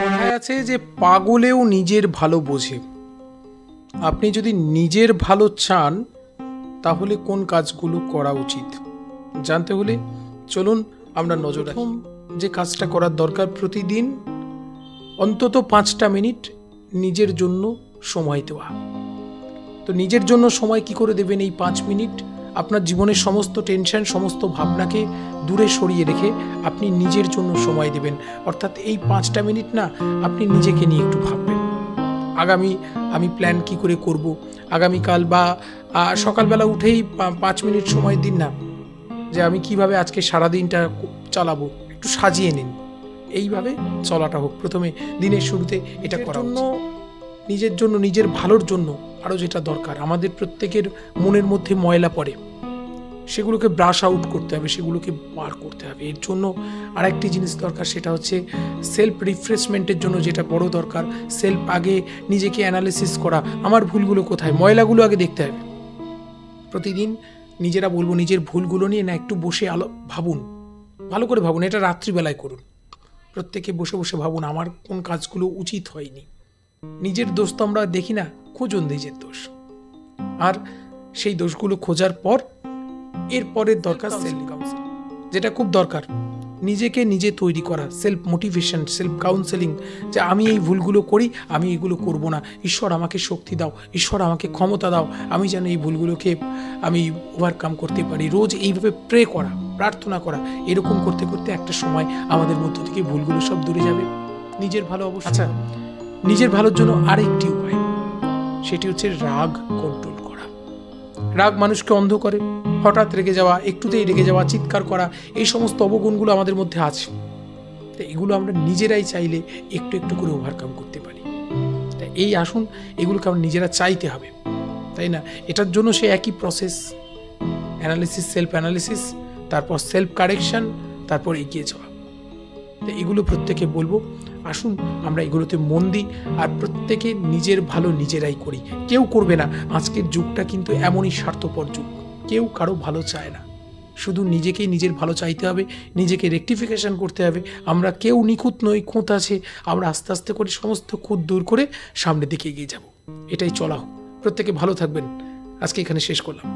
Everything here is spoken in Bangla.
কথায় আছে যে পাগলেও নিজের ভালো বোঝে। আপনি যদি নিজের ভালো চান তাহলে কোন কাজগুলো করা উচিত জানতে হলে চলুন আমরা নজর রাখি। যে কাজটা করার দরকার, প্রতিদিন অন্তত 5টা মিনিট নিজের জন্য সময় দেওয়া। তো নিজের জন্য সময় কি করে দেবেন? এই 5 মিনিট আপনার জীবনের সমস্ত টেনশন, সমস্ত ভাবনাকে দূরে সরিয়ে রেখে আপনি নিজের জন্য সময় দেবেন। অর্থাৎ এই 5টা মিনিট না, আপনি নিজেকে নিয়ে একটু ভাববেন। আগামী আমি প্ল্যান কি করে করব, আগামীকাল বা সকালবেলা উঠেই 5 মিনিট সময় দিন না, যে আমি কিভাবে আজকে সারাদিনটা চালাবো, একটু সাজিয়ে নিন। এইভাবে চলাটা হোক প্রথমে দিনের শুরুতে। এটা করার জন্য, নিজের জন্য, নিজের ভালোর জন্য আরও যেটা দরকার, আমাদের প্রত্যেকের মনের মধ্যে ময়লা পড়ে, সেগুলোকে ব্রাশ আউট করতে হবে, সেগুলোকে বার করতে হবে। এর জন্য আরেকটি জিনিস দরকার, সেটা হচ্ছে সেলফ রিফ্রেশমেন্টের জন্য যেটা বড় দরকার, সেলফ আগে নিজেকে অ্যানালিসিস করা, আমার ভুলগুলো কোথায়, ময়লাগুলো আগে দেখতে হবে। প্রতিদিন নিজেরা বলবো নিজের ভুলগুলো নিয়ে না একটু বসে ভাবুন, ভালো করে ভাবুন। এটা রাত্রিবেলায় করুন, প্রত্যেকে বসে বসে ভাবুন আমার কোন কাজগুলো উচিত হয়নি। নিজের দোষ তো আমরা দেখি না, খুঁজুন নিজের দোষ। আর সেই দোষগুলো খোঁজার পর এরপরের দরকার সেলফ কাউন্সেলিং, যেটা খুব দরকার। নিজেকে নিজে তৈরি করা, সেলফ মোটিভেশন, সেলফ কাউন্সেলিং, যে আমি এই ভুলগুলো করি, আমি এগুলো করব না, ঈশ্বর আমাকে শক্তি দাও, ঈশ্বর আমাকে ক্ষমতা দাও, আমি যেন এই ভুলগুলোকে আমি ওভারকাম করতে পারি। রোজ এইভাবে প্রে করা, প্রার্থনা করা, এরকম করতে করতে একটা সময় আমাদের মধ্য থেকে ভুলগুলো সব দূরে যাবে। নিজের ভালো অবশ্যই। আচ্ছা, নিজের ভালোর জন্য আরেকটি উপায়, সেটি হচ্ছে রাগ কন্ট্রোল করা। রাগ মানুষকে অন্ধ করে, হঠাৎ রেগে যাওয়া, একটুতেই রেগে যাওয়া, চিৎকার করা, এই সমস্ত অবগুণগুলো আমাদের মধ্যে আছে। তো এগুলো আমরা নিজেরাই চাইলে একটু একটু করে ওভারকাম করতে পারি। তাই এই আসুন, এগুলোকে আমরা নিজেরা চাইতে হবে, তাই না? এটার জন্য সে একই প্রসেস, অ্যানালিসিস, সেলফ অ্যানালিসিস, তারপর সেলফ কারেকশন, তারপর এগিয়ে যাওয়া। তো এগুলো প্রত্যেকে বলবো, আসুন আমরা এগুলোতে মন দিই আর প্রত্যেকে নিজের ভালো নিজেরাই করি। কেউ করবে না। আজকের যুগটা কিন্তু এমনই স্বার্থপর যুগ, কেউ কারো ভালো চায় না, শুধু নিজেকেই নিজের ভালো চাইতে হবে, নিজেকে রেকটিফিকেশন করতে হবে। আমরা কেউ নিখুঁত নই, খুঁত আছে, আমরা আস্তে আস্তে করে সমস্ত খুঁত দূর করে সামনের দিকে এগিয়ে যাব। এটাই চলা হোক। প্রত্যেকে ভালো থাকবেন। আজকে এখানে শেষ করলাম।